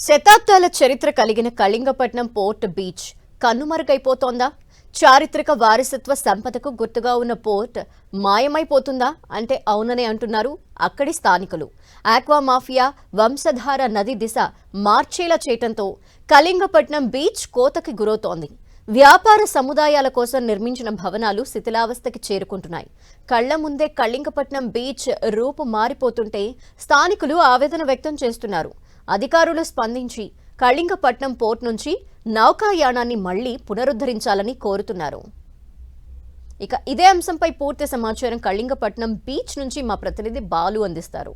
శతాబ్దాల చరిత్ర కలిగిన కళింగపట్నం పోర్ట్ బీచ్ కన్నుమరుగైపోతోందా? చారిత్రక వారసత్వ సంపదకు గుర్తుగా ఉన్న పోర్ట్ మాయమైపోతుందా అంటే అవుననే అంటున్నారు అక్కడి స్థానికులు. ఆక్వా మాఫియా వంశధార నది దిశ మార్చేలా చేయటంతో కళింగపట్నం బీచ్ కోతకి గురవుతోంది. వ్యాపార సముదాయాల కోసం నిర్మించిన భవనాలు శిథిలావస్థకి చేరుకుంటున్నాయి. కళ్ల ముందే కళింగపట్నం బీచ్ రూపు మారిపోతుంటే స్థానికులు ఆవేదన వ్యక్తం చేస్తున్నారు. అధికారులు స్పందించి కళింగపట్నం పోర్ట్ నుంచి నౌకాయానాన్ని మళ్లీ పునరుద్ధరించాలని కోరుతున్నారు. ఇక ఇదే అంశంపై పూర్తి సమాచారం కళింగపట్నం బీచ్ నుంచి మా ప్రతినిధి బాలు అందిస్తారు.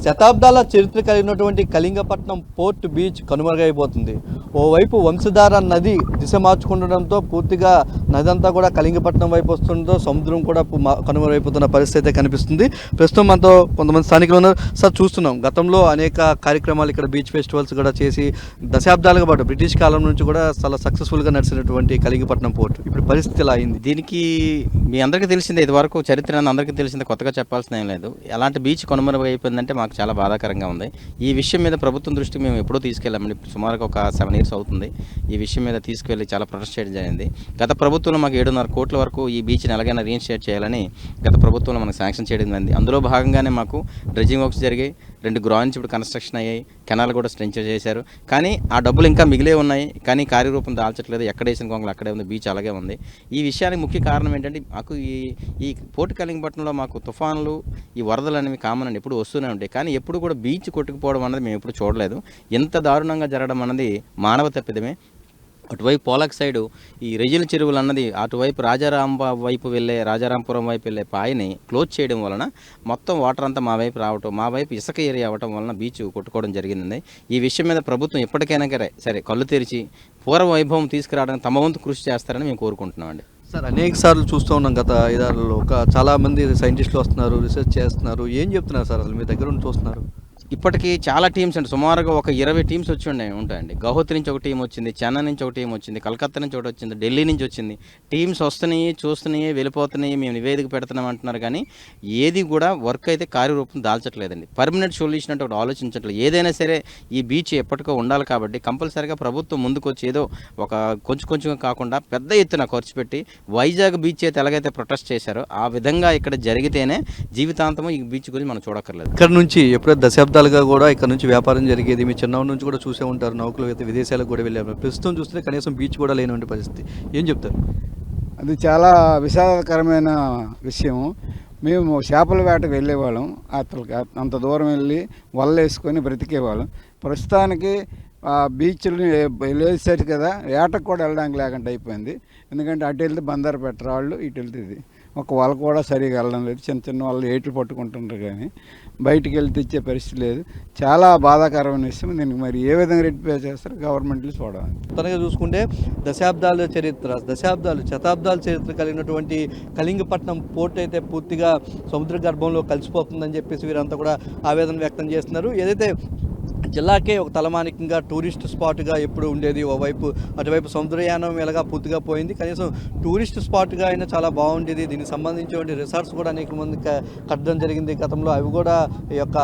శతాబ్దాల చరిత్ర కలిగినటువంటి కళింగపట్నం పోర్ట్ బీచ్ కనుమరుగైపోతుంది. ఓవైపు వంశధార నది దిశ మార్చుకుండడంతో పూర్తిగా నది అంతా కూడా కళింగపట్నం వైపు వస్తుండటంతో సముద్రం కూడా కనుమరుగైపోతున్న పరిస్థితి కనిపిస్తుంది. ప్రస్తుతం మనతో కొంతమంది స్థానికులు ఉన్నారు. సార్, చూస్తున్నాం గతంలో అనేక కార్యక్రమాలు ఇక్కడ బీచ్ ఫెస్టివల్స్ కూడా చేసి దశాబ్దాలుగా పాటు బ్రిటిష్ కాలం నుంచి కూడా చాలా సక్సెస్ఫుల్గా నడిచినటువంటి కళింగపట్నం పోర్ట్ ఇప్పుడు పరిస్థితి ఎలా అయింది? దీనికి మీ అందరికీ తెలిసిందే, ఇది వరకు చరిత్ర అందరికీ తెలిసిందే, కొత్తగా చెప్పాల్సిన ఏం లేదు. అలాంటి బీచ్ కనుమరుగైపోయిందంటే మాకు చాలా బాధాకరంగా ఉంది. ఈ విషయం మీద ప్రభుత్వం దృష్టికి మేము ఎప్పుడూ తీసుకెళ్ళామండి. సుమారుగా ఒక 7 years అవుతుంది ఈ విషయం మీద తీసుకువెళ్ళి చాలా ప్రొటెస్ట్ చేయడం జరిగింది. గత ప్రభుత్వంలో మాకు 7.5 కోట్ల వరకు ఈ బీచ్ని ఎలాగైనా రీఇన్స్టేట్ చేయాలని గత ప్రభుత్వంలో మనకు శాంక్షన్ చేయడం జరిగింది. అందులో భాగంగానే మాకు డ్రెడ్జింగ్ వర్క్స్ జరిగాయి, 2 గ్రాండ్స్ ఇప్పుడు కన్స్ట్రక్షన్ అయ్యాయి, కెనాల్ కూడా స్ట్రెంచర్ చేశారు. కానీ ఆ డబ్బులు ఇంకా మిగిలే ఉన్నాయి, కానీ కార్యరూపం దాల్చట్లేదు. ఎక్కడ వేసిన కొంగలు అక్కడే ఉంది, బీచ్ అలాగే ఉంది. ఈ విషయానికి ముఖ్య కారణం ఏంటంటే మాకు ఈ పోర్ట్ కళింగపట్నంలో మాకు తుఫాన్లు, ఈ వరదలు అనేవి కామన్ అండి, ఎప్పుడు వస్తూనే ఉంటాయి. కానీ ఎప్పుడు కూడా బీచ్ కొట్టుకుపోవడం అన్నది మేము ఎప్పుడు చూడలేదు. ఎంత దారుణంగా జరగడం అన్నది మానవ తప్పిదమే. అటువైపు పోలాక్ సైడు ఈ రెజిల్ చెరువులు అన్నది అటువైపు రాజారాంపురం వైపు వెళ్ళే పాయని క్లోజ్ చేయడం వలన మొత్తం వాటర్ అంతా మా వైపు రావటం, మా వైపు ఇసుక ఏరియా అవ్వటం వలన బీచ్ కొట్టుకోవడం జరిగింది. ఈ విషయం మీద ప్రభుత్వం ఎప్పటికైనా సరే కళ్ళు తెరిచి పూర్వ వైభవం తీసుకురావడానికి తమ వంతు కృషి చేస్తారని మేము కోరుకుంటున్నామండి. సార్, అనేక సార్లు చూస్తూ ఉన్నాం గత 5 yearsలో చాలా మంది సైంటిస్టులు వస్తున్నారు, రీసెర్చ్ చేస్తున్నారు. ఏం చెప్తున్నారు సార్ అసలు మీ దగ్గర ఉండి చూస్తున్నారు? ఇప్పటికీ చాలా టీమ్స్ అండి, సుమారుగా ఒక 20 టీమ్స్ వచ్చి ఉంటాయండి. గౌహతి నుంచి ఒక టీం వచ్చింది, చెన్నై నుంచి ఒక టీం వచ్చింది, కలకత్తా నుంచి ఒకటి వచ్చింది, ఢిల్లీ నుంచి వచ్చింది. టీమ్స్ వస్తున్నాయి, చూస్తున్నాయి, వెళ్ళిపోతున్నాయి, మేము నివేదిక పెడుతున్నాం అంటున్నారు. కానీ ఏది కూడా వర్క్ అయితే కార్యరూపం దాల్చట్లేదండి. పర్మనెంట్ సొల్యూషన్ అంటే ఒకటి ఆలోచించట్లేదు. ఏదైనా సరే ఈ బీచ్ ఎప్పటికో ఉండాలి కాబట్టి కంపల్సరీగా ప్రభుత్వం ముందుకు వచ్చి ఏదో ఒక కొంచెం కాకుండా పెద్ద ఎత్తున ఖర్చు పెట్టి వైజాగ్ బీచ్ అయితే ఎలాగైతే ప్రొటెస్ట్ చేశారో ఆ విధంగా ఇక్కడ జరిగితేనే జీవితాంతము ఈ బీచ్ గురించి మనం చూడక్కర్లేదు. ఇక్కడ నుంచి ఎప్పుడైతే దశాబ్దాలుగా కూడా ఇక్కడ నుంచి వ్యాపారం జరిగేది మీ చిన్నప్పటి నుంచి కూడా చూసే ఉంటారు. నౌకలు అయితే విదేశాలకు కూడా వెళ్ళారు. ప్రస్తుతం చూస్తే కనీసం బీచ్ కూడా లేనివంటి పరిస్థితి. ఏం చెప్తారు? అది చాలా విషాదకరమైన విషయం. మేము చేపల వేటకు వెళ్ళేవాళ్ళం, అతనికి అంత దూరం వెళ్ళి వల్ల వేసుకొని బ్రతికేవాళ్ళం. ప్రస్తుతానికి ఆ బీచ్ని వెళ్ళేసరికి కదా వేటకు కూడా వెళ్ళడానికి లేకుండా అయిపోయింది. ఎందుకంటే అటు వెళ్తే బందరు పెట్టరు వాళ్ళు, ఇటు వెళ్తే ఇది ఒక వల కూడా సరిగా వెళ్ళడం లేదు. చిన్న వాళ్ళు ఏట్లు పట్టుకుంటున్నారు కానీ బయటికి వెళ్ళి తెచ్చే పరిస్థితి లేదు. చాలా బాధాకరమైన విషయం. దీనికి మరి ఏ విధంగా రెట్టిఫై చేస్తారు గవర్నమెంట్లు చూడాలి. తనగా చూసుకుంటే శతాబ్దాల చరిత్ర కలిగినటువంటి కళింగపట్నం పోర్ట్ అయితే పూర్తిగా సముద్ర గర్భంలో కలిసిపోతుందని చెప్పేసి వీరంతా కూడా ఆవేదన వ్యక్తం చేస్తున్నారు. ఏదైతే జిల్లాకే ఒక తలమానికంగా టూరిస్ట్ స్పాట్గా ఎప్పుడు ఉండేది, ఓవైపు అటువైపు సముద్రయానం ఎలాగా పూర్తిగా పోయింది. కనీసం టూరిస్ట్ స్పాట్గా అయినా చాలా బాగుండేది. దీనికి సంబంధించిన రిసార్ట్స్ కూడా అనేక మంది కట్టడం జరిగింది గతంలో. అవి కూడా ఈ యొక్క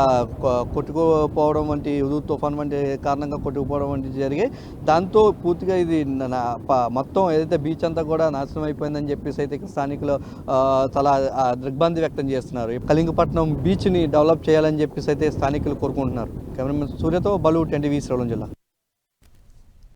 కొట్టుకుపోవడం వంటి తుఫాన్ వంటి కారణంగా కొట్టుకుపోవడం వంటి జరిగాయి. దాంతో పూర్తిగా ఇది మొత్తం ఏదైతే బీచ్ అంతా కూడా నాశనం అయిపోయిందని చెప్పేసి అయితే స్థానికులు చాలా దిగ్భ్రాంతి వ్యక్తం చేస్తున్నారు. కళింగపట్నం బీచ్ని డెవలప్ చేయాలని చెప్పేసి అయితే స్థానికులు కోరుకుంటున్నారు. కెమెరామెన్ సూర్యతో బలు, 10 TV, శ్రీకాకుళం జిల్లా.